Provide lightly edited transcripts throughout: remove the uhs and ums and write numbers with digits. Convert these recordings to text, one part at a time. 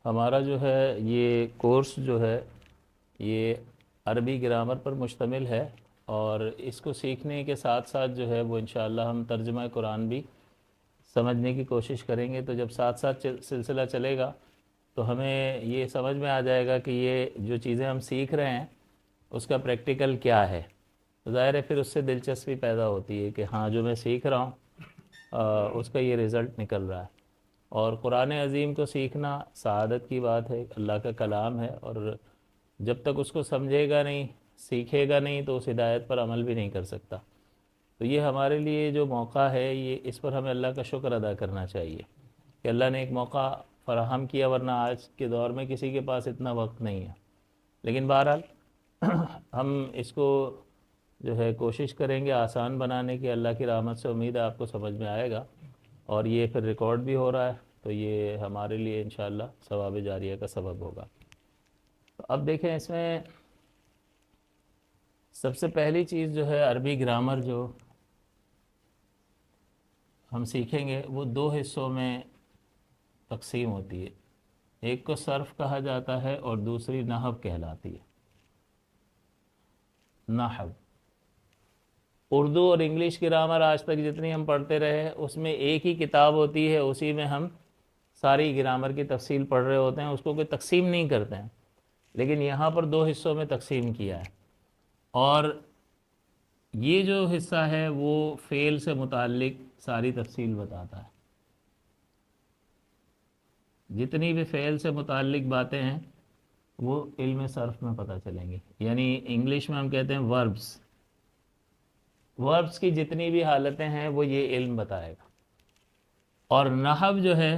ہمارا جو ہے یہ کورس جو ہے یہ عربی گرامر پر مشتمل ہے، اور اس کو سیکھنے کے ساتھ ساتھ جو ہے وہ انشاءاللہ ہم ترجمہ قرآن بھی سمجھنے کی کوشش کریں گے۔ تو جب ساتھ ساتھ سلسلہ چلے گا تو ہمیں یہ سمجھ میں آ جائے گا کہ یہ جو چیزیں ہم سیکھ رہے ہیں اس کا پریکٹیکل کیا ہے۔ ظاہر ہے پھر اس سے دلچسپی پیدا ہوتی ہے کہ ہاں جو میں سیکھ رہا ہوں اس کا یہ رزلٹ نکل رہا ہے۔ اور قرآن عظیم کو سیکھنا سعادت کی بات ہے، اللہ کا کلام ہے، اور جب تک اس کو سمجھے گا نہیں، سیکھے گا نہیں، تو اس ہدایت پر عمل بھی نہیں کر سکتا۔ تو یہ ہمارے لیے جو موقع ہے، یہ اس پر ہمیں اللہ کا شکر ادا کرنا چاہیے کہ اللہ نے ایک موقع فراہم کیا، ورنہ آج کے دور میں کسی کے پاس اتنا وقت نہیں ہے۔ لیکن بہرحال ہم اس کو جو ہے کوشش کریں گے آسان بنانے کی۔ اللہ کی رحمت سے امید ہے آپ کو سمجھ میں آئے گا، اور یہ پھر ریکارڈ بھی ہو رہا ہے، تو یہ ہمارے لیے انشاءاللہ ثواب جاریہ کا سبب ہوگا۔ تو اب دیکھیں، اس میں سب سے پہلی چیز جو ہے عربی گرامر جو ہم سیکھیں گے وہ دو حصوں میں تقسیم ہوتی ہے۔ ایک کو صرف کہا جاتا ہے اور دوسری نحو کہلاتی ہے۔ نحو، اردو اور انگلش گرامر آج تک جتنی ہم پڑھتے رہے اس میں ایک ہی کتاب ہوتی ہے، اسی میں ہم ساری گرامر کی تفصیل پڑھ رہے ہوتے ہیں، اس کو کوئی تقسیم نہیں کرتے ہیں۔ لیکن یہاں پر دو حصوں میں تقسیم کیا ہے، اور یہ جو حصہ ہے وہ فعل سے متعلق ساری تفصیل بتاتا ہے۔ جتنی بھی فعل سے متعلق باتیں ہیں وہ علم صرف میں پتہ چلیں گی، یعنی انگلش میں ہم کہتے ہیں وربس، وربس کی جتنی بھی حالتیں ہیں وہ یہ علم بتائے گا۔ اور نحو جو ہے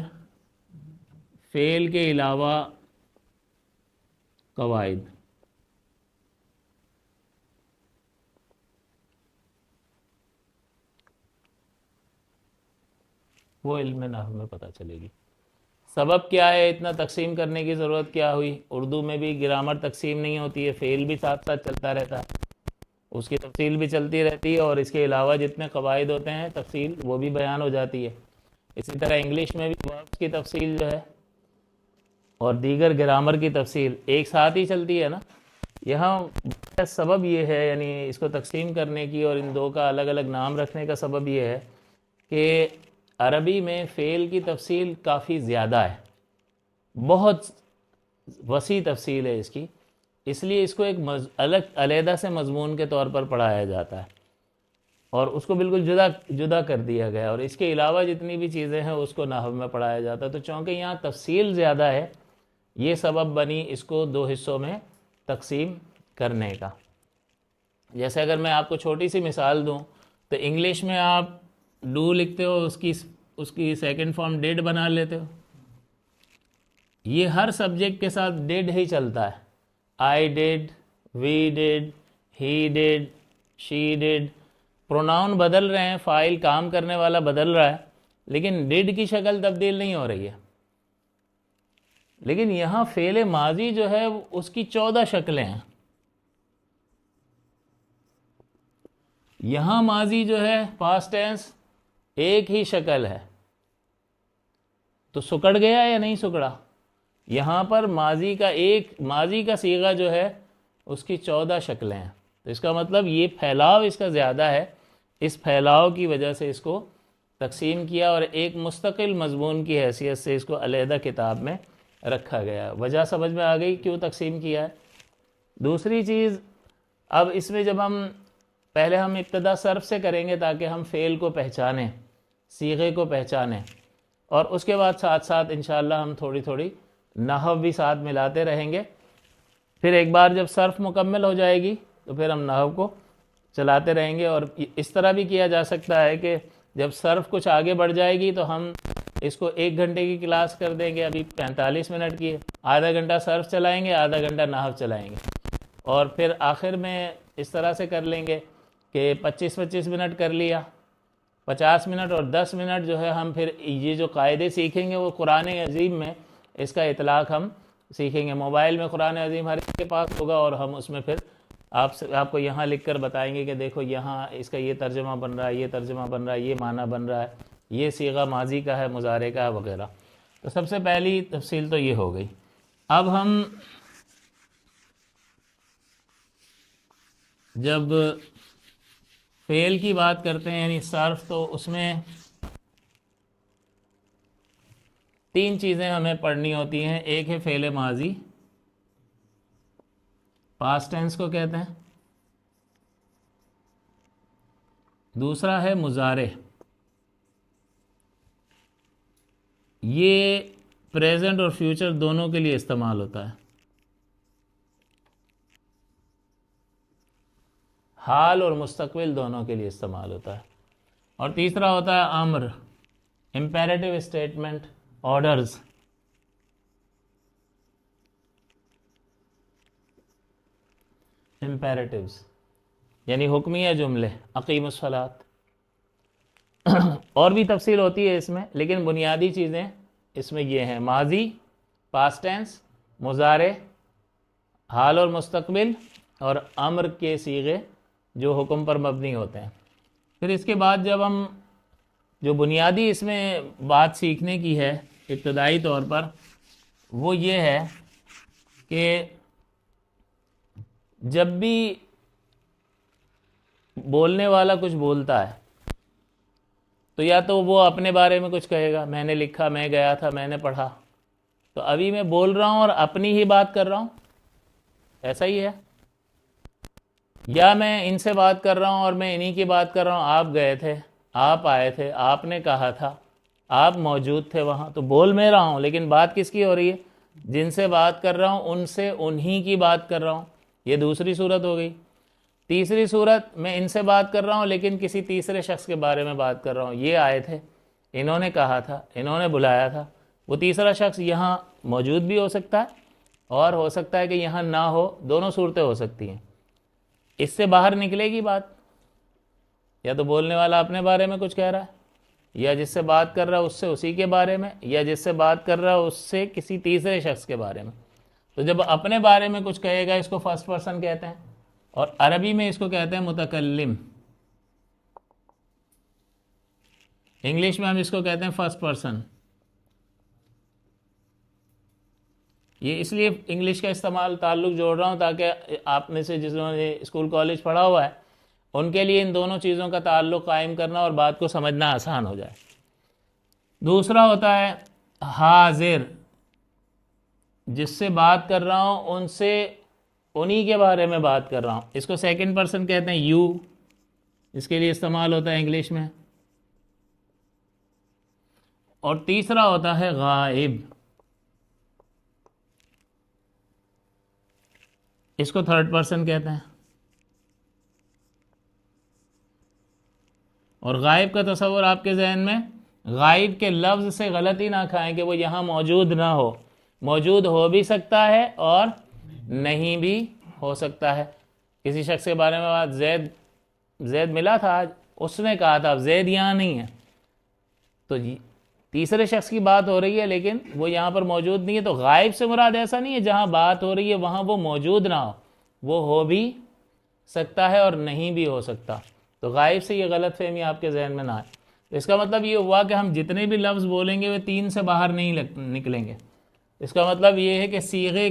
فعل کے علاوہ قواعد، وہ علم نحو میں پتہ چلے گی۔ سبب کیا ہے اتنا تقسیم کرنے کی ضرورت کیا ہوئی؟ اردو میں بھی گرامر تقسیم نہیں ہوتی ہے، فعل بھی ساتھ ساتھ چلتا رہتا ہے، اس کی تفصیل بھی چلتی رہتی ہے، اور اس کے علاوہ جتنے قواعد ہوتے ہیں تفصیل وہ بھی بیان ہو جاتی ہے۔ اسی طرح انگلش میں بھی وربس کی تفصیل جو ہے اور دیگر گرامر کی تفصیل ایک ساتھ ہی چلتی ہے نا۔ یہاں سبب یہ ہے، یعنی اس کو تقسیم کرنے کی اور ان دو کا الگ الگ نام رکھنے کا سبب یہ ہے کہ عربی میں فعل کی تفصیل کافی زیادہ ہے، بہت وسیع تفصیل ہے اس کی، اس لیے اس کو ایک علیحدہ سے مضمون کے طور پر پڑھایا جاتا ہے، اور اس کو بالکل جدا کر دیا گیا، اور اس کے علاوہ جتنی بھی چیزیں ہیں اس کو نحو میں پڑھایا جاتا ہے۔ تو چونکہ یہاں تفصیل زیادہ ہے، یہ سبب بنی اس کو دو حصوں میں تقسیم کرنے کا۔ جیسے اگر میں آپ کو چھوٹی سی مثال دوں تو انگلش میں آپ ڈو لکھتے ہو، اس کی سیکنڈ فارم ڈیڈ بنا لیتے ہو، یہ ہر سبجیکٹ کے ساتھ ڈیڈ ہی چلتا ہے۔ I dead, we dead, he dead, she dead, pronoun بدل رہے ہیں، فاعل کام کرنے والا بدل رہا ہے، لیکن ڈیڈ کی شکل تبدیل نہیں ہو رہی ہے۔ لیکن یہاں فعل ماضی جو ہے اس کی 14 شکلیں ہیں۔ یہاں ماضی جو ہے پاسٹ ٹینس ایک ہی شکل ہے، تو سکڑ گیا یا نہیں سکڑا؟ یہاں پر ماضی کا صیغہ جو ہے اس کی 14 شکلیں ہیں، تو اس کا مطلب یہ پھیلاؤ اس کا زیادہ ہے، اس پھیلاؤ کی وجہ سے اس کو تقسیم کیا اور ایک مستقل مضمون کی حیثیت سے اس کو علیحدہ کتاب میں رکھا گیا۔ وجہ سمجھ میں آ گئی کیوں تقسیم کیا ہے؟ دوسری چیز، اب اس میں جب پہلے ہم ابتدا صرف سے کریں گے تاکہ ہم فعل کو پہچانیں، صیغے کو پہچانیں، اور اس کے بعد ساتھ ساتھ انشاءاللہ ہم تھوڑی تھوڑی نحو بھی ساتھ ملاتے رہیں گے۔ پھر ایک بار جب صرف مکمل ہو جائے گی تو پھر ہم نحو کو چلاتے رہیں گے، اور اس طرح بھی کیا جا سکتا ہے کہ جب صرف کچھ آگے بڑھ جائے گی تو ہم اس کو 1 گھنٹے کی کلاس کر دیں گے، ابھی 45 منٹ کی ہے، آدھا گھنٹہ صرف چلائیں گے، آدھا گھنٹہ نحو چلائیں گے، اور پھر آخر میں اس طرح سے کر لیں گے کہ 25 منٹ کر لیا، 50 منٹ اور 10 منٹ جو ہے ہم پھر یہ جو قاعدے سیکھیں گے وہ قرآن عظیم میں اس کا اطلاق ہم سیکھیں گے۔ موبائل میں قرآن عظیم ہر ایک کے پاس ہوگا، اور ہم اس میں پھر آپ کو یہاں لکھ کر بتائیں گے کہ دیکھو یہاں اس کا یہ ترجمہ بن رہا ہے، یہ ترجمہ بن رہا ہے، یہ معنی بن رہا ہے، یہ صیغہ ماضی کا ہے، مضارع کا ہے، وغیرہ۔ تو سب سے پہلی تفصیل تو یہ ہو گئی. اب ہم جب فعل کی بات کرتے ہیں یعنی صرف، تو اس میں 3 چیزیں ہمیں پڑھنی ہوتی ہیں. ایک ہے فعل ماضی، پاسٹ ٹینس کو کہتے ہیں. دوسرا ہے مضارع، یہ پریزنٹ اور فیوچر دونوں کے لیے استعمال ہوتا ہے. حال اور مستقبل دونوں کے لیے استعمال ہوتا ہے. اور تیسرا ہوتا ہے امر، امپیریٹو اسٹیٹمنٹ، آرڈرز. امپیریٹیوز یعنی حکمیہ جملے، اقیم الصلاۃ. اور بھی تفصیل ہوتی ہے اس میں، لیکن بنیادی چیزیں اس میں یہ ہیں: ماضی، پاسٹ ٹینس، مضارع، حال اور مستقبل، اور امر کے صیغے جو حکم پر مبنی ہوتے ہیں. پھر اس کے بعد جب ہم جو بنیادی اس میں بات سیکھنے کی ہے ابتدائی طور پر، وہ یہ ہے کہ جب بھی بولنے والا کچھ بولتا ہے تو یا تو وہ اپنے بارے میں کچھ کہے گا، میں نے لکھا، میں گیا تھا، میں نے پڑھا. تو ابھی میں بول رہا ہوں اور اپنی ہی بات کر رہا ہوں، ایسا ہی ہے. یا میں ان سے بات کر رہا ہوں اور میں انہی کی بات کر رہا ہوں، آپ گئے تھے، آپ آئے تھے، آپ نے کہا تھا، آپ موجود تھے وہاں. تو بول میں رہا ہوں لیکن بات کس کی ہو رہی ہے؟ جن سے بات کر رہا ہوں ان سے انہی کی بات کر رہا ہوں. یہ دوسری صورت ہو گئی. تیسری صورت، میں ان سے بات کر رہا ہوں لیکن کسی تیسرے شخص کے بارے میں بات کر رہا ہوں. یہ آئے تھے، انہوں نے کہا تھا، انہوں نے بلایا تھا. وہ تیسرا شخص یہاں موجود بھی ہو سکتا ہے اور ہو سکتا ہے کہ یہاں نہ ہو. دونوں صورتیں ہو سکتی ہیں. اس سے باہر نکلے گی بات، یا تو بولنے والا اپنے بارے میں کچھ کہہ رہا ہے، یا جس سے بات کر رہا ہے اس سے اسی کے بارے میں، یا جس سے بات کر رہا ہے اس سے کسی تیسرے شخص کے بارے میں. تو جب اپنے بارے میں کچھ کہے گا اس کو فرسٹ پرسن کہتے ہیں، اور عربی میں اس کو کہتے ہیں متکلم. انگلش میں ہم اس کو کہتے ہیں فرسٹ پرسن. یہ اس لیے انگلش کا استعمال تعلق جوڑ رہا ہوں تاکہ آپ میں سے جنہوں نے اسکول کالج پڑھا ہوا ہے ان کے لیے ان دونوں چیزوں کا تعلق قائم کرنا اور بات کو سمجھنا آسان ہو جائے. دوسرا ہوتا ہے حاضر، جس سے بات کر رہا ہوں ان سے انہی کے بارے میں بات کر رہا ہوں. اس کو سیکنڈ پرسن کہتے ہیں، یو اس کے لیے استعمال ہوتا ہے انگلش میں. اور تیسرا ہوتا ہے غائب، اس کو تھرڈ پرسن کہتے ہیں. اور غائب کا تصور آپ کے ذہن میں، غائب کے لفظ سے غلطی نہ کھائیں کہ وہ یہاں موجود نہ ہو. موجود ہو بھی سکتا ہے اور نہیں بھی ہو سکتا ہے. کسی شخص کے بارے میں بات، زید ملا تھا آج، اس نے کہا تھا اب زید یہاں نہیں ہے، تو تیسرے شخص کی بات ہو رہی ہے لیکن وہ یہاں پر موجود نہیں ہے. تو غائب سے مراد ایسا نہیں ہے جہاں بات ہو رہی ہے وہاں وہ موجود نہ ہو، وہ ہو بھی سکتا ہے اور نہیں بھی ہو سکتا. تو غائب سے یہ غلط فہمی آپ کے ذہن میں نہ آئے. تو اس کا مطلب یہ ہوا کہ ہم جتنے بھی لفظ بولیں گے وہ 3 سے باہر نہیں نکلیں گے. اس کا مطلب یہ ہے کہ صیغے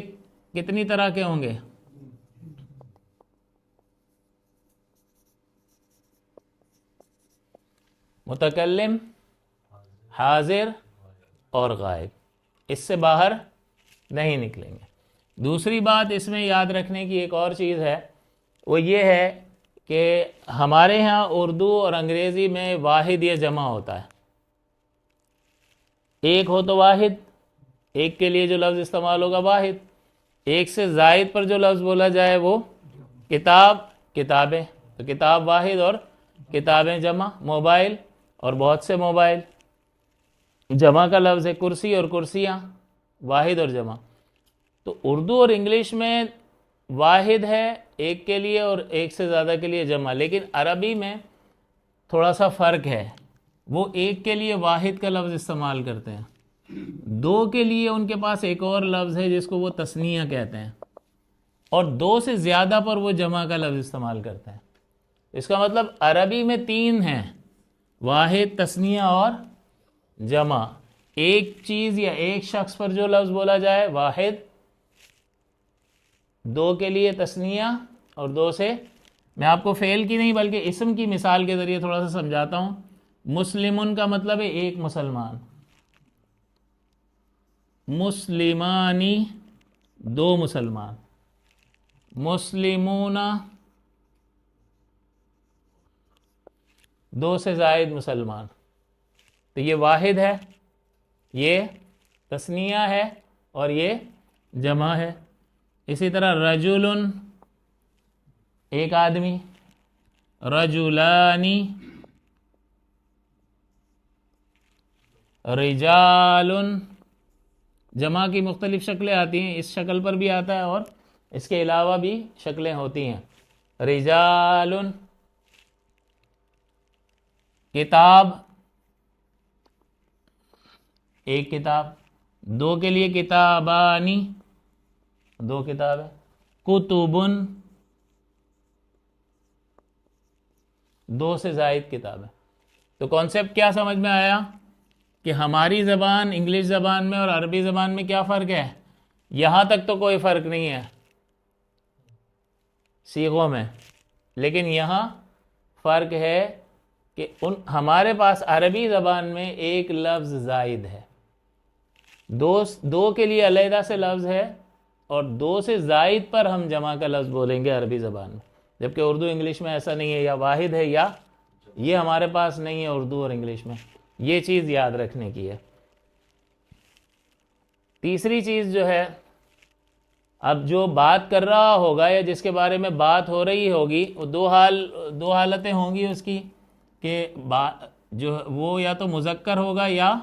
کتنی طرح کے ہوں گے؟ متکلم، حاضر اور غائب، اس سے باہر نہیں نکلیں گے. دوسری بات اس میں یاد رکھنے کی ایک اور چیز ہے، وہ یہ ہے کہ ہمارے ہاں اردو اور انگریزی میں واحد یا جمع ہوتا ہے. ایک ہو تو واحد، ایک کے لیے جو لفظ استعمال ہوگا واحد. ایک سے زائد پر جو لفظ بولا جائے وہ کتاب، کتابیں. تو کتاب واحد اور کتابیں جمع. موبائل اور بہت سے موبائل، جمع کا لفظ ہے. کرسی اور کرسیاں، واحد اور جمع. تو اردو اور انگلش میں واحد ہے ایک کے لیے اور ایک سے زیادہ کے لیے جمع، لیکن عربی میں تھوڑا سا فرق ہے. وہ ایک کے لیے واحد کا لفظ استعمال کرتے ہیں، 2 کے لیے ان کے پاس ایک اور لفظ ہے جس کو وہ تثنیہ کہتے ہیں، اور 2 سے زیادہ پر وہ جمع کا لفظ استعمال کرتے ہیں. اس کا مطلب عربی میں 3 ہیں، واحد، تثنیہ اور جمع. ایک چیز یا ایک شخص پر جو لفظ بولا جائے واحد، دو کے لیے تثنیہ، اور دو سے میں آپ کو فعل کی نہیں بلکہ اسم کی مثال کے ذریعے تھوڑا سا سمجھاتا ہوں. مسلمن کا مطلب ہے ایک مسلمان، مسلمانی دو مسلمان، مسلمون دو سے زائد مسلمان. تو یہ واحد ہے، یہ تثنیہ ہے، اور یہ جمع ہے. اسی طرح رجل ایک آدمی، رجلانی، رجال جمع کی مختلف شکلیں آتی ہیں، اس شکل پر بھی آتا ہے اور اس کے علاوہ بھی شکلیں ہوتی ہیں. رجال، کتاب ایک کتاب، دو کے لیے کتابانی دو کتاب ہے. کتبن دو سے زائد کتاب ہے. تو کانسیپٹ کیا سمجھ میں آیا کہ ہماری زبان انگلش زبان میں اور عربی زبان میں کیا فرق ہے؟ یہاں تک تو کوئی فرق نہیں ہے صیغوں میں، لیکن یہاں فرق ہے کہ ہمارے پاس عربی زبان میں ایک لفظ زائد ہے، دو کے لیے علیحدہ سے لفظ ہے، اور دو سے زائد پر ہم جمع کا لفظ بولیں گے عربی زبان میں، جبکہ اردو انگلش میں ایسا نہیں ہے، یا واحد ہے یا یہ ہمارے پاس نہیں ہے اردو اور انگلش میں. یہ چیز یاد رکھنے کی ہے. تیسری چیز جو ہے، اب جو بات کر رہا ہوگا یا جس کے بارے میں بات ہو رہی ہوگی، وہ دو حالتیں ہوں گی اس کی، کہ جو وہ یا تو مذکر ہوگا یا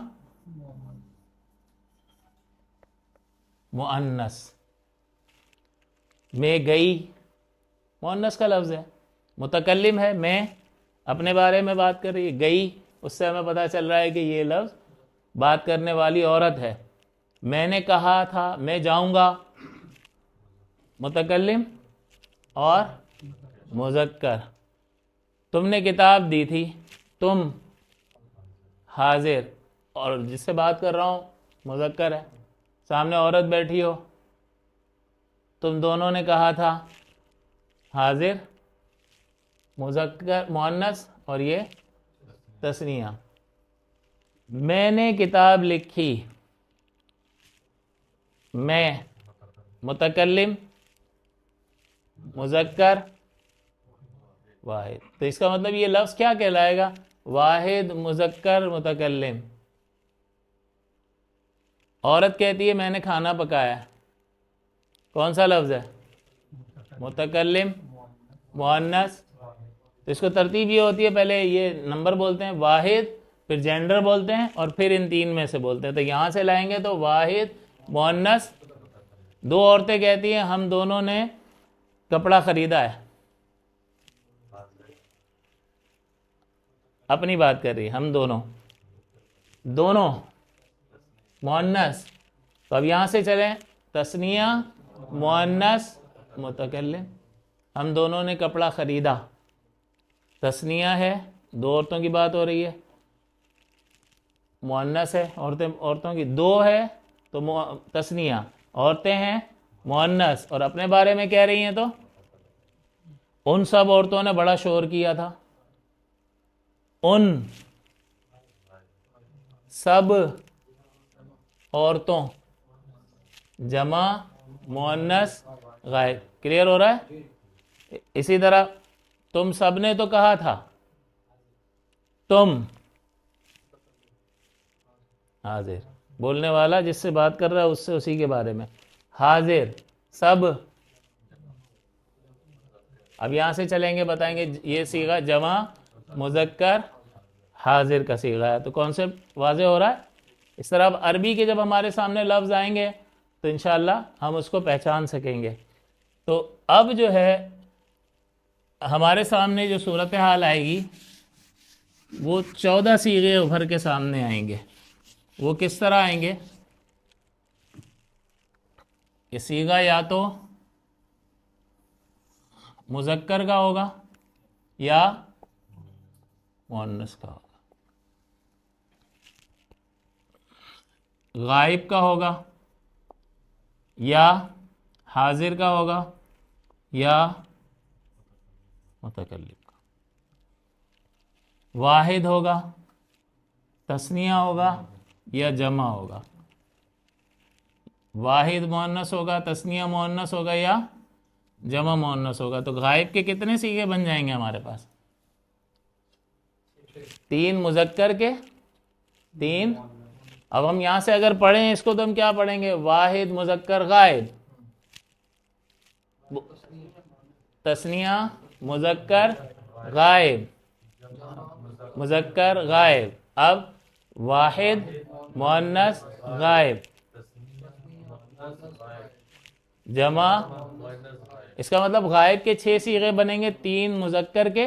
مؤنث. میں گئی مؤنث کا لفظ ہے، متکلم ہے، میں اپنے بارے میں بات کر رہی ہے، گئی اس سے ہمیں پتہ چل رہا ہے کہ یہ لفظ بات کرنے والی عورت ہے. میں نے کہا تھا میں جاؤں گا، متکلم اور مذکر. تم نے کتاب دی تھی، تم حاضر، اور جس سے بات کر رہا ہوں مذکر ہے. سامنے عورت بیٹھی ہو، تم دونوں نے کہا تھا، حاضر مذکر مؤنث اور یہ تثنیہ. میں نے کتاب لکھی، میں متکلم مذکر واحد. تو اس کا مطلب یہ لفظ کیا کہلائے گا؟ واحد مذکر متکلم. عورت کہتی ہے میں نے کھانا پکایا، کون سا لفظ ہے؟ متکلم مؤنث. تو اس کو ترتیب یہ ہوتی ہے، پہلے یہ نمبر بولتے ہیں واحد، پھر جینڈر بولتے ہیں، اور پھر ان تین میں سے بولتے ہیں. تو یہاں سے لائیں گے تو واحد مؤنث. دو عورتیں کہتی ہیں ہم دونوں نے کپڑا خریدا ہے، اپنی بات کر رہی ہے، ہم دونوں مؤنث. تو اب یہاں سے چلیں، تثنیہ مؤنث متکلم. ہم دونوں نے کپڑا خریدا، تثنیہ ہے، دو عورتوں کی بات ہو رہی ہے، مؤنث ہے، عورتوں کی دو ہے تو تثنیہ، عورتیں ہیں مؤنث، اور اپنے بارے میں کہہ رہی ہیں تو ان سب عورتوں نے بڑا شور کیا تھا، ان سب عورتوں، جمع مؤنث غائب. کلیئر ہو رہا ہے؟ اسی طرح تم سب نے تو کہا تھا، تم حاضر، بولنے والا جس سے بات کر رہا ہے اس سے اسی کے بارے میں، حاضر سب. اب یہاں سے چلیں گے، بتائیں گے یہ صیغہ جمع مذکر حاضر کا صیغہ ہے. تو کانسیپٹ واضح ہو رہا ہے. اس طرح اب عربی کے جب ہمارے سامنے لفظ آئیں گے تو انشاءاللہ ہم اس کو پہچان سکیں گے. تو اب جو ہے ہمارے سامنے جو صورتحال آئے گی وہ 14 صیغے ابھر کے سامنے آئیں گے. وہ کس طرح آئیں گے؟ کہ صیغہ یا تو مذکر کا ہوگا یا مؤنث کا ہوگا. غائب کا ہوگا یا حاضر کا ہوگا یا متکلم کا، واحد ہوگا، تثنیہ ہوگا یا جمع ہوگا، واحد مؤنث ہوگا، تثنیہ مؤنث ہوگا یا جمع مؤنث ہوگا۔ تو غائب کے کتنے صیغے بن جائیں گے ہمارے پاس؟ 3 مذکر کے 3۔ اب ہم یہاں سے اگر پڑھیں اس کو تو ہم کیا پڑھیں گے؟ واحد مذکر غائب، تثنیہ مذکر غائب، مذکر غائب، اب واحد مؤنث غائب، جمع۔ اس کا مطلب غائب کے 6 صیغے بنیں گے، 3 مذکر کے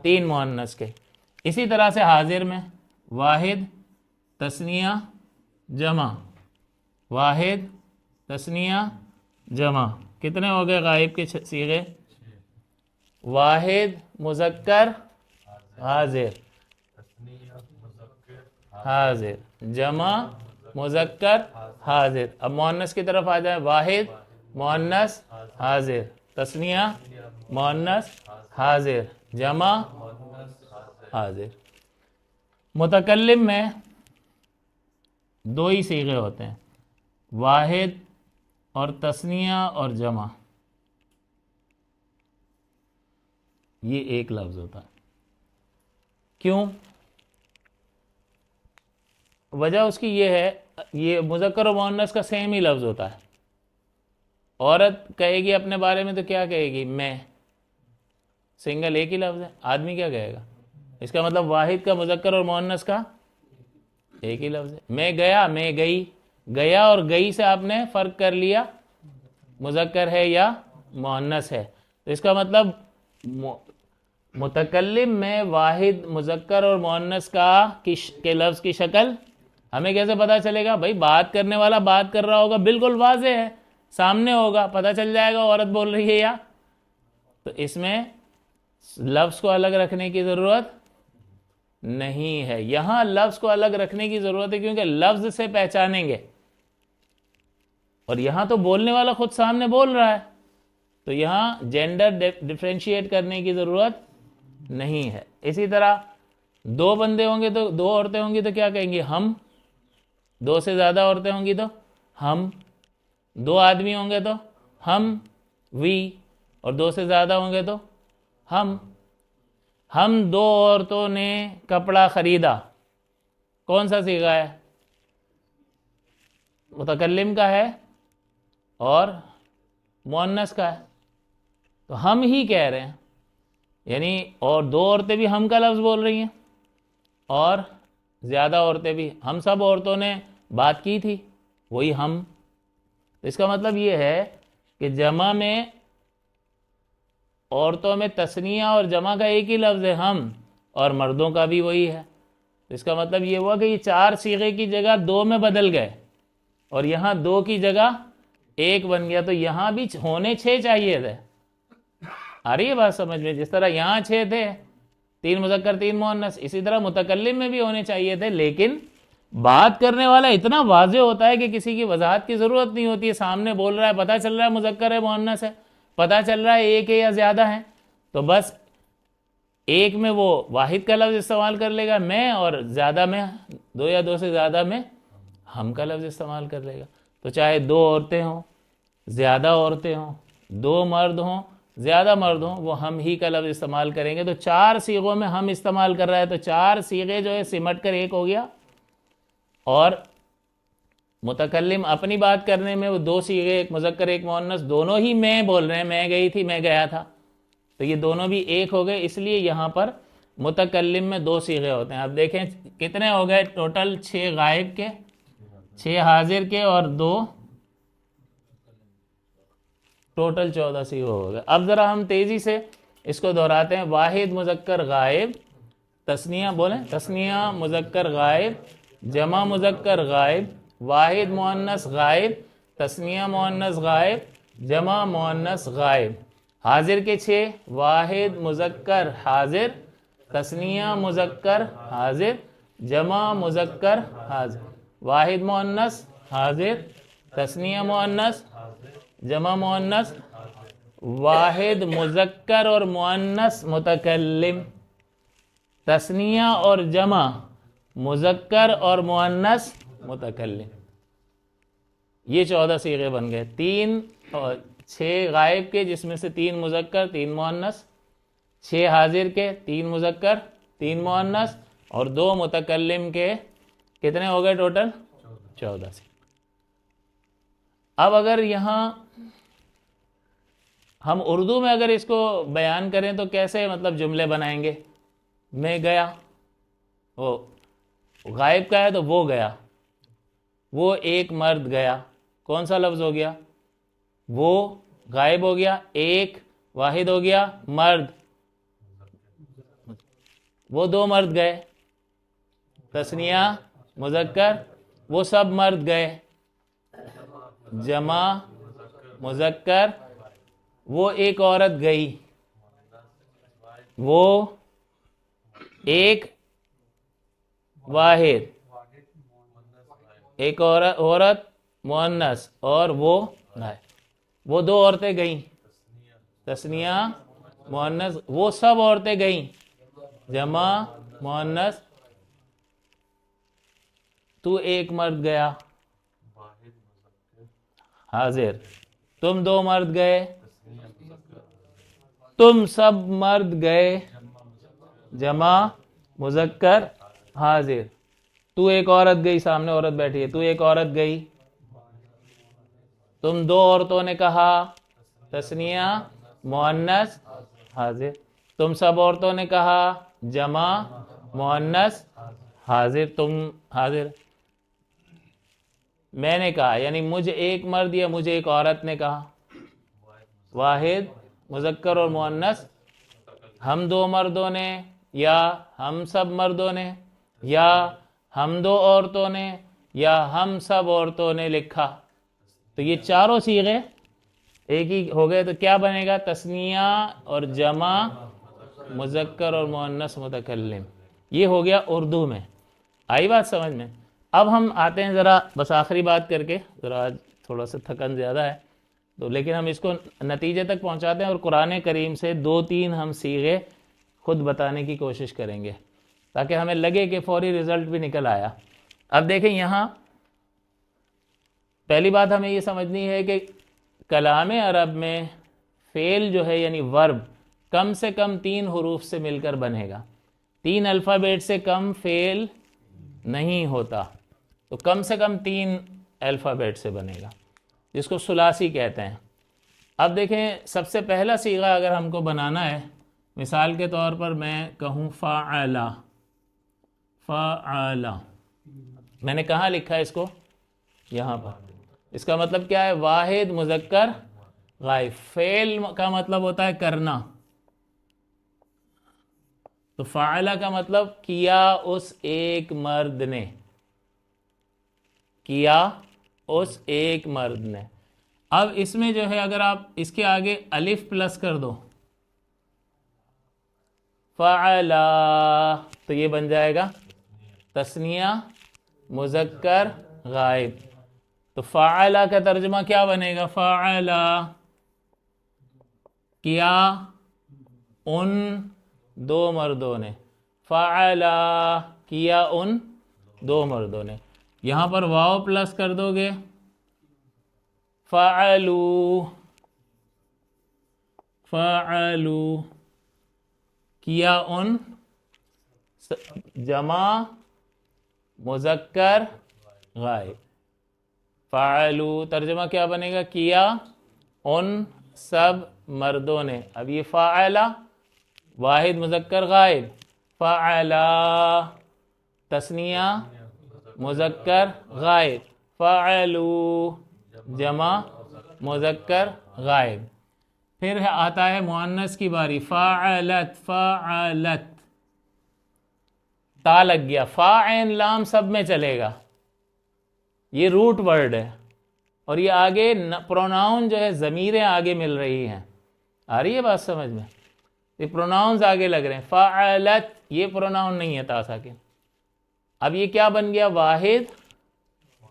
3 مؤنث کے۔ اسی طرح سے حاضر میں واحد تثنیہ جمع، واحد تثنیہ جمع، کتنے ہو گئے غائب کے صیغے؟ واحد مذکر حاضر، حاضر، جمع مذکر حاضر۔ اب مؤنث کی طرف آ جائے، واحد مؤنث حاضر، تثنیہ مؤنث حاضر، جمع حاضر۔ متکلم میں 2 ہی صیغے ہوتے ہیں، واحد اور تثنیہ اور جمع، یہ ایک لفظ ہوتا ہے۔ کیوں؟ وجہ اس کی یہ ہے، یہ مذکر و مؤنث کا سیم ہی لفظ ہوتا ہے۔ عورت کہے گی اپنے بارے میں تو کیا کہے گی؟ میں، سنگل ایک ہی لفظ ہے۔ آدمی کیا کہے گا؟ اس کا مطلب واحد کا مذکر اور مؤنث کا ایک ہی لفظ ہے۔ میں گیا، میں گئی، گیا اور گئی سے آپ نے فرق کر لیا مذکر ہے یا مؤنث ہے۔ تو اس کا مطلب متکلم میں واحد مذکر اور مؤنث کے لفظ کی شکل ہمیں کیسے پتہ چلے گا؟ بھائی بات کرنے والا بات کر رہا ہوگا، بالکل واضح ہے، سامنے ہوگا، پتہ چل جائے گا عورت بول رہی ہے یا۔ تو اس میں لفظ کو الگ رکھنے کی ضرورت نہیں ہے۔ یہاں لفظ کو الگ رکھنے کی ضرورت ہے کیونکہ لفظ سے پہچانیں گے، اور یہاں تو بولنے والا خود سامنے بول رہا ہے، تو یہاں جینڈر ڈیفرینشیٹ کرنے کی ضرورت نہیں ہے۔ اسی طرح 2 بندے ہوں گے تو 2 عورتیں ہوں گی تو کیا کہیں گے؟ ہم۔ 2 سے زیادہ عورتیں ہوں گی تو ہم۔ 2 آدمی ہوں گے تو ہم، وی، اور 2 سے زیادہ ہوں گے تو ہم۔ 2 عورتوں نے کپڑا خریدا، کون سا صیغہ ہے؟ متکلم کا ہے اور مؤنث کا ہے، تو ہم ہی کہہ رہے ہیں، یعنی اور 2 عورتیں بھی ہم کا لفظ بول رہی ہیں اور زیادہ عورتیں بھی، ہم سب عورتوں نے بات کی تھی، وہی ہم۔ تو اس کا مطلب یہ ہے کہ جمع میں عورتوں میں تثنیہ اور جمع کا ایک ہی لفظ ہے ہم، اور مردوں کا بھی وہی ہے۔ تو اس کا مطلب یہ ہوا کہ یہ 4 صیغے کی جگہ 2 میں بدل گئے، اور یہاں 2 کی جگہ 1 بن گیا، تو یہاں بھی ہونے 6 چاہیے تھے۔ آ رہی ہے بات سمجھ میں؟ جس طرح یہاں 6 تھے، 3 مذکر 3 مؤنث، اسی طرح متکلم میں بھی ہونے چاہیے تھے، لیکن بات کرنے والا اتنا واضح ہوتا ہے کہ کسی کی وضاحت کی ضرورت نہیں ہوتی ہے، سامنے بول رہا ہے، پتہ چل رہا ہے مذکر ہے مؤنث ہے، پتہ چل رہا ہے ایک ہے یا زیادہ ہے، تو بس ایک میں وہ واحد کا لفظ استعمال کر لے گا میں، اور زیادہ میں 2 یا 2 سے زیادہ میں ہم کا لفظ استعمال کر لے گا۔ تو چاہے 2 عورتیں ہوں، زیادہ عورتیں ہوں، 2 مرد ہوں، زیادہ مرد ہوں، وہ ہم ہی کا لفظ استعمال کریں گے۔ تو 4 صیغوں میں ہم استعمال کر رہا ہے، تو 4 صیغے جو ہے سمٹ کر ایک ہو گیا، اور متکلم اپنی بات کرنے میں وہ 2 صیغے، ایک مذکر ایک مؤنث، دونوں ہی میں بول رہے ہیں، میں گئی تھی، میں گیا تھا، تو یہ دونوں بھی ایک ہو گئے۔ اس لیے یہاں پر متکلم میں 2 صیغے ہوتے ہیں۔ اب دیکھیں کتنے ہو گئے ٹوٹل؟ 6 غائب کے، 6 حاضر کے، اور 2 ٹوٹل 14 صیغے ہو گئے۔ اب ذرا ہم تیزی سے اس کو دہراتے ہیں۔ واحد مذکر غائب، تثنیہ بولیں، تثنیہ مذکر غائب، جمع مذکر غائب، واحد مؤنث غائب، تثنیہ مؤنث غائب، جمع مؤنث غائب۔ حاضر کے 6، واحد مذکر حاضر، تثنیہ مذکر حاضر، جمع مذکر حاضر۔ واحد مؤنث حاضر، تثنیہ مؤنث، جمع مؤنث، واحد مذکر اور مؤنث متکلم، تثنیہ اور جمع مذکر اور مؤنث متکلم. یہ 14 صیغے بن گئے. 3 اور 6 غائب کے جس میں سے 3 مذکر 3 مؤنث، 6 حاضر کے 3 مذکر 3 مؤنث، اور 2 متکلم کے کتنے ہو گئے ٹوٹل؟ 14 سے. اب اگر یہاں ہم اردو میں اگر اس کو بیان کریں تو کیسے مطلب جملے بنائیں گے؟ میں گیا، وہ غائب کا ہے تو وہ گیا، وہ ایک مرد گیا، کون سا لفظ ہو گیا؟ وہ غائب ہو گیا، ایک واحد ہو گیا، مرد، وہ 2 مرد گئے، تثنیہ مذکر، وہ سب مرد گئے، جمع مذکر، وہ ایک عورت گئی، وہ ایک واحد، ایک عورت مؤنث، اور وہ 2 عورتیں گئیں، تثنیہ مؤنث، وہ سب عورتیں گئیں، جمع مؤنث، تو ایک مرد گیا حاضر، تم 2 مرد گئے، تم سب مرد گئے، جمع مذکر حاضر، تو ایک عورت گئی، سامنے عورت بیٹھی ہے، تو ایک عورت گئی، تم 2 عورتوں نے کہا، تثنیہ مؤنث حاضر، تم سب عورتوں نے کہا، جمع مؤنث حاضر، تم حاضر، میں نے کہا، یعنی مجھے ایک مرد یا مجھے ایک عورت نے کہا، واحد مذکر اور مؤنث، ہم 2 مردوں نے، یا ہم سب مردوں نے، یا ہم 2 عورتوں نے، یا ہم سب عورتوں نے لکھا. تو یہ چاروں صیغے ایک ہی ہو گئے، تو کیا بنے گا؟ تثنیہ اور جمع مذکر اور مؤنث متکلم. یہ ہو گیا اردو میں. آئی بات سمجھ میں؟ اب ہم آتے ہیں ذرا بس آخری بات کر کے، ذرا آج تھوڑا سا تھکن زیادہ ہے تو، لیکن ہم اس کو نتیجے تک پہنچاتے ہیں، اور قرآن کریم سے 2-3 ہم صیغے خود بتانے کی کوشش کریں گے تاکہ ہمیں لگے کہ فوری رزلٹ بھی نکل آیا. اب دیکھیں یہاں پہلی بات ہمیں یہ سمجھنی ہے کہ کلام عرب میں فعل جو ہے یعنی ورب کم سے کم 3 حروف سے مل کر بنے گا. 3 الفابیٹ سے کم فعل نہیں ہوتا، تو کم سے کم 3 الفابیٹ سے بنے گا، جس کو ثلاثی کہتے ہیں. اب دیکھیں سب سے پہلا صیغہ اگر ہم کو بنانا ہے، مثال کے طور پر میں کہوں فعل، فعل، میں نے کہاں لکھا ہے اس کو؟ یہاں پر. اس کا مطلب کیا ہے؟ واحد مذکر غائب. فعل کا مطلب ہوتا ہے کرنا، تو فعل کا مطلب کیا اس ایک مرد نے، کیا اس ایک مرد نے. اب اس میں جو ہے اگر آپ اس کے آگے الف پلس کر دو، فعلا، تو یہ بن جائے گا تثنیہ مذکر غائب. تو فعلا کا ترجمہ کیا بنے گا؟ فعلا، کیا ان 2 مردوں نے، فعلا، کیا ان 2 مردوں نے. یہاں پر واو پلس کر دو گے، فعلو، فعلو، کیا ان، جمع مذکر غائب. فعلو ترجمہ کیا بنے گا؟ کیا ان سب مردوں نے. اب یہ فعلا واحد مذکر غائب، فعلا تثنیہ مذکر غائب، فعلو جمع مذکر غائب. پھر آتا ہے مؤنث کی باری، فعلت، فعلت، تا لگ گیا، فا عین لام سب میں چلے گا، یہ روٹ ورڈ ہے، اور یہ آگے پروناؤن جو ہے ضمیریں آگے مل رہی ہیں. آ رہی ہے بات سمجھ میں؟ یہ پروناؤنز آگے لگ رہے ہیں. فعلت یہ پروناؤن نہیں ہے تا ساکن. اب یہ کیا بن گیا؟ واحد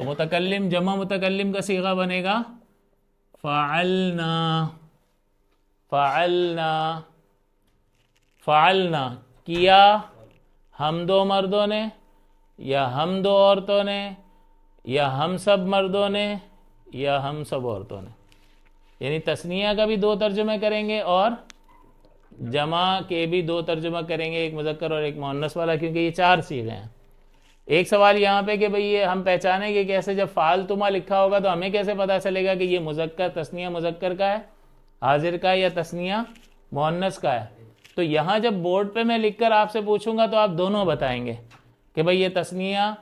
تو متکلم جمع متکلم کا صیغہ بنے گا فعلنا، فعلنا، فعلنا کیا ہم دو مردوں نے، یا ہم دو عورتوں نے، یا ہم سب مردوں نے، یا ہم سب عورتوں نے. یعنی تثنیہ کا بھی دو ترجمے کریں گے اور جمع کے بھی دو ترجمہ کریں گے، ایک مذکر اور ایک مؤنث والا، کیونکہ یہ چار صیغے ہیں. ایک سوال یہاں پہ کہ بھئی یہ ہم پہچانیں گے کیسے؟ جب فعلتما لکھا ہوگا تو ہمیں کیسے پتا چلے گا کہ یہ مذکر تثنیہ مذکر کا ہے، حاضر کا ہے، یا تثنیہ مؤنث کا ہے؟ تو یہاں جب بورڈ پہ میں لکھ کر آپ سے پوچھوں گا تو آپ دونوں بتائیں گے کہ بھئی یہ تثنیہ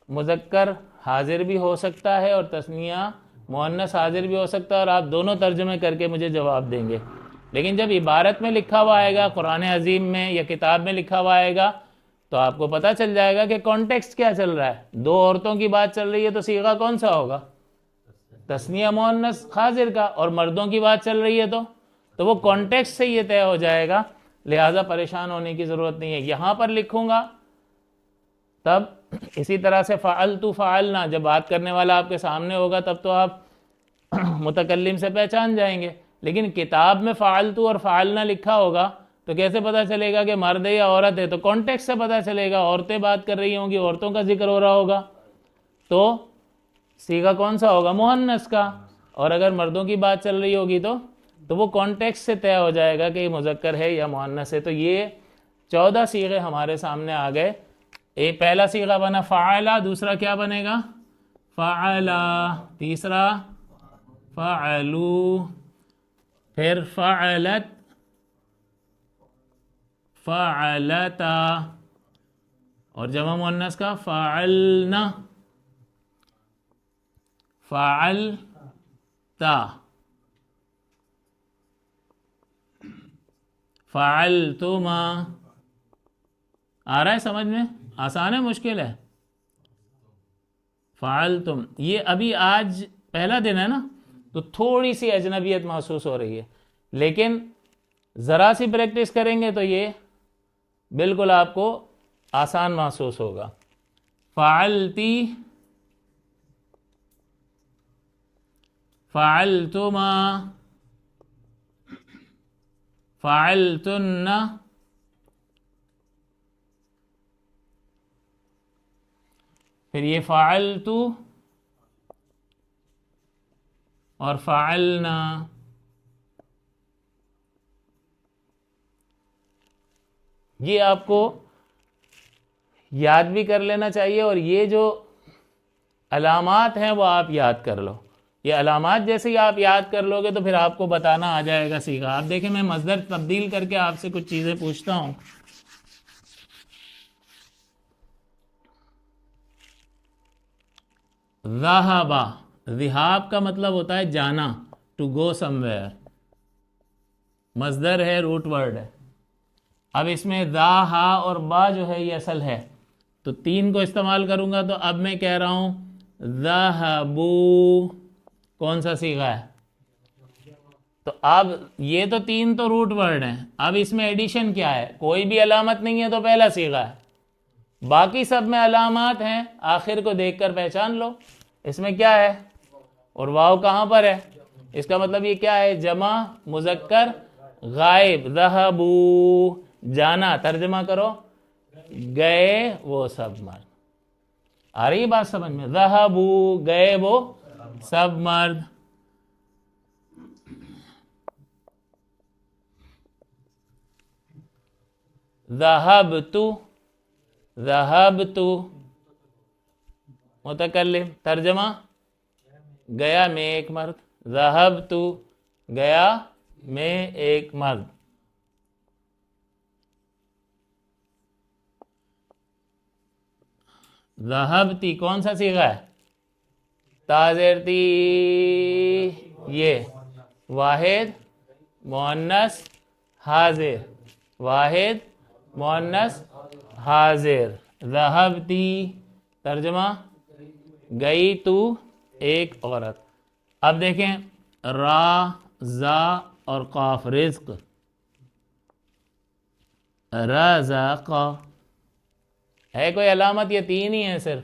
مذکر حاضر بھی ہو سکتا ہے اور تثنیہ مؤنث حاضر بھی ہو سکتا ہے، اور آپ دونوں ترجمے کر کے مجھے جواب دیں گے. لیکن جب عبارت میں لکھا ہوا آئے گا، قرآن عظیم میں یا کتاب میں لکھا ہوا آئے گا، تو آپ کو پتہ چل جائے گا کہ کانٹیکسٹ کیا چل رہا ہے. دو عورتوں کی بات چل رہی ہے تو صیغہ کون سا ہوگا؟ تثنیہ مؤنث حاضر کا. اور مردوں کی بات چل رہی ہے تو وہ کانٹیکسٹ سے یہ طے ہو جائے گا، لہٰذا پریشان ہونے کی ضرورت نہیں ہے. یہاں پر لکھوں گا تب اسی طرح سے فعلت فعلنا، جب بات کرنے والا آپ کے سامنے ہوگا تب تو آپ متکلم سے پہچان جائیں گے. لیکن کتاب میں فعلت اور فعلنا لکھا ہوگا تو کیسے پتہ چلے گا کہ مرد ہے یا عورت ہے؟ تو کانٹیکسٹ سے پتہ چلے گا. عورتیں بات کر رہی ہوں گی، عورتوں کا ذکر ہو رہا ہوگا تو صیغہ کون سا ہوگا؟ مؤنث کا. اور اگر مردوں کی بات چل رہی ہوگی تو وہ کانٹیکسٹ سے طے ہو جائے گا کہ یہ مذکر ہے یا مؤنث ہے. تو یہ 14 صیغے ہمارے سامنے آ گئے. پہلا صیغہ بنا فعلا، دوسرا کیا بنے گا؟ فعلا، تیسرا فعلو، پھر فعلت، فعلتا، اور جمع مؤنث کا فعلنا، فعلتا، فعلتما. آ رہا ہے سمجھ میں؟ آسان ہے مشکل ہے؟ فعلتم، یہ ابھی آج پہلا دن ہے نا تو تھوڑی سی اجنبیت محسوس ہو رہی ہے، لیکن ذرا سی پریکٹس کریں گے تو یہ بالکل آپ کو آسان محسوس ہوگا. فعلتی، فعلتما، فعلتن، پھر یہ فعلتو اور فعلنا. یہ آپ کو یاد بھی کر لینا چاہیے، اور یہ جو علامات ہیں وہ آپ یاد کر لو. یہ علامات جیسے ہی آپ یاد کر لو گے تو پھر آپ کو بتانا آ جائے گا صیغہ. آپ دیکھیں میں مصدر تبدیل کر کے آپ سے کچھ چیزیں پوچھتا ہوں. ذہب، ذہاب کا مطلب ہوتا ہے جانا، ٹو گو سم ویئر. مصدر ہے، روٹ ورڈ ہے. اب اس میں ذا، ہا اور با جو ہے یہ اصل ہے، تو تین کو استعمال کروں گا. تو اب میں کہہ رہا ہوں ذہبو، کون سا صیغہ ہے؟ تو اب یہ تو تین تو روٹ ورڈ ہیں. اب اس میں ایڈیشن کیا ہے؟ کوئی بھی علامت نہیں ہے تو پہلا صیغہ ہے. باقی سب میں علامات ہیں، آخر کو دیکھ کر پہچان لو. اس میں کیا ہے؟ اور واو کہاں پر ہے؟ اس کا مطلب یہ کیا ہے؟ جمع مذکر غائب. ذہبو، جانا. ترجمہ کرو، گئے وہ سب مرد. آ رہی ہے بات سمجھ میں؟ ذہبو، گئے وہ سب مرد. ذہبتو، ذہبتو متکلم. ترجمہ، گیا میں ایک مرد. ذہبتو، گیا میں ایک مرد. ذہبتی کون سا صیغہ ہے؟ تازرتی. یہ واحد مؤنث حاضر، واحد مؤنث حاضر. ذہبتی، ترجمہ، گئی تو ایک عورت. اب دیکھیں را، زا اور قاف، رزق. رزق ہے کوئی علامت؟ یہ تین ہی ہیں صرف.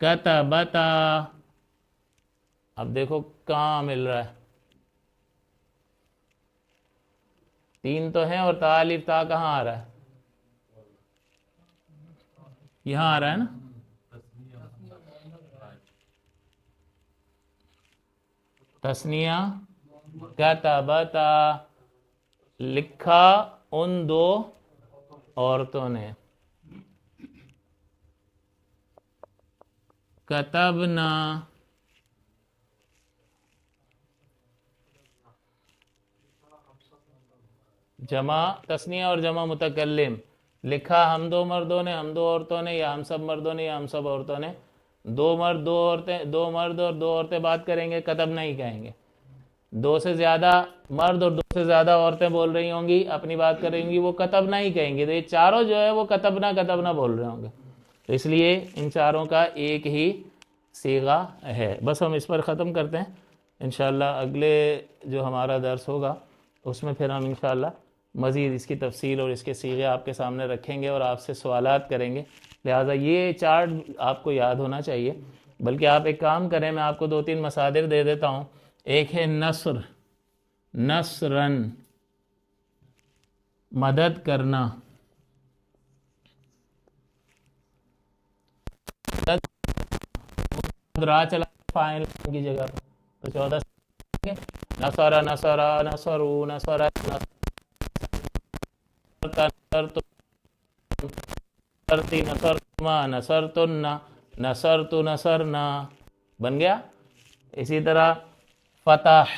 کتبتا، اب دیکھو کہاں مل رہا ہے، تین تو ہیں اور تا الف تا کہاں آ رہا ہے؟ یہاں آ رہا ہے نا. تسنیہ کتبتا، لکھا ان دو عورتوں نے. کتبنا، جمع تسنیہ اور جمع متکلم، لکھا ہم دو مردوں نے، ہم دو عورتوں نے، یا ہم سب مردوں نے، یا ہم سب عورتوں نے. دو مرد دو عورتیں، دو مرد اور دو عورتیں بات کریں گے، کتب نہیں کہیں گے. دو سے زیادہ مرد اور دو سے زیادہ عورتیں بول رہی ہوں گی، اپنی بات کر رہی ہوں گی، وہ کتب نہیں کہیں گے. تو یہ چاروں جو ہے وہ کتبنا بول رہے ہوں گے. تو اس لیے ان چاروں کا ایک ہی صیغہ ہے. بس ہم اس پر ختم کرتے ہیں. انشاءاللہ اگلے جو ہمارا درس ہوگا اس میں پھر ہم انشاءاللہ مزید اس کی تفصیل اور اس کے صیغے آپ کے سامنے رکھیں گے اور آپ سے سوالات کریں گے. لہٰذا یہ چارٹ آپ کو یاد ہونا چاہیے. بلکہ آپ ایک کام کریں، میں آپ کو 2-3 مصادر دے دیتا ہوں. ایک ہے نصر، نصرن، مدد کرنا. را چلا فاعل کی جگہ پر، تو 14 نصر نصر نصرو نصر نصرت نصرتی نصرتما نصرتن نصرت نصرنا بن گیا. اسی طرح فتح،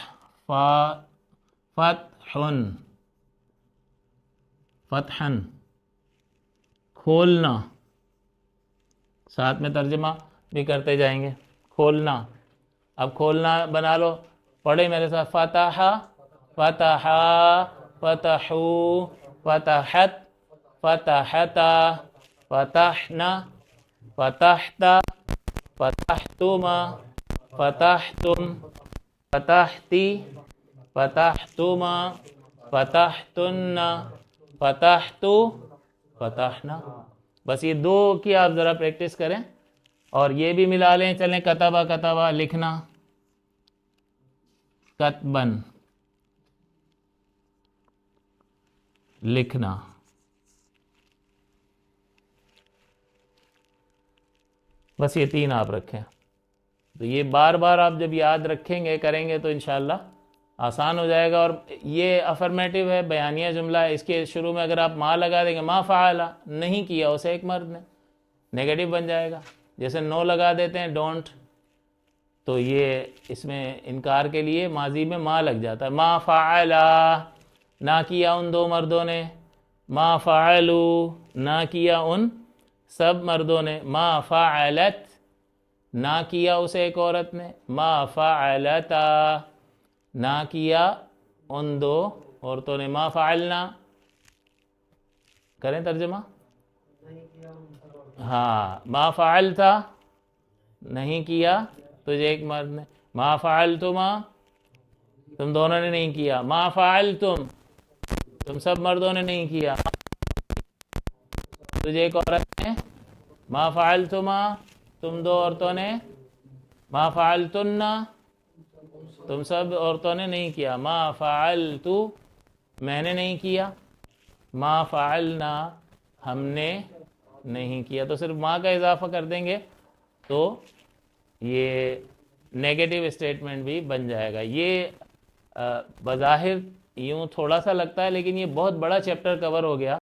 فتحن، فتحن کھولنا، ساتھ میں ترجمہ بھی کرتے جائیں گے. کھولنا، اب کھولنا بنا لو، پڑھے میرے ساتھ. فتح، فتحا، فتحو، فتحت، فتحتا، فتحنا، فتحتا، فتحتما، فتحتم، فتحتی، فتحتما، فتحتن، فتحتو، فتحنا. بس یہ دو کی آپ ذرا پریکٹس کریں اور یہ بھی ملا لیں. چلیں کتبہ، کتبہ لکھنا، کتبن لکھنا. بس یہ 3 آپ رکھیں. تو یہ بار بار آپ جب یاد رکھیں گے کریں گے تو انشاءاللہ آسان ہو جائے گا. اور یہ افرمیٹیو ہے، بیانیہ جملہ ہے. اس کے شروع میں اگر آپ ما لگا دیں گے، ما فعلا، نہیں کیا اسے ایک مرد نے، نیگیٹو بن جائے گا. جیسے نو لگا دیتے ہیں، ڈونٹ، تو یہ اس میں انکار کے لیے ماضی میں ما لگ جاتا ہے. ما فعلا، نہ کیا ان دو مردوں نے. ما فعلو، نہ کیا ان سب مردوں نے. ما فعلت، نہ کیا اسے ایک عورت نے. ما فعلتا، نہ کیا ان دو عورتوں نے. ما فعلنا، کریں ترجمہ. ہاں، ما فعلتا، نہیں کیا تجھے ایک مرد نے. ما فعلتما، تم دونوں نے نہیں کیا. ما فعلتم، تم سب مردوں نے نہیں کیا، تجھے ایک عورت نے. ما فعلتما، تم دو عورتوں نے. ما فعلتن، تم سب عورتوں نے نہیں کیا. ما فعلتو، میں نے نہیں کیا. ما فعلنا، ہم نے نہیں کیا. تو صرف ما کا اضافہ کر دیں گے تو یہ نیگیٹو اسٹیٹمنٹ بھی بن جائے گا. یہ بظاہر یوں تھوڑا سا لگتا ہے لیکن یہ بہت بڑا چیپٹر کور ہو گیا.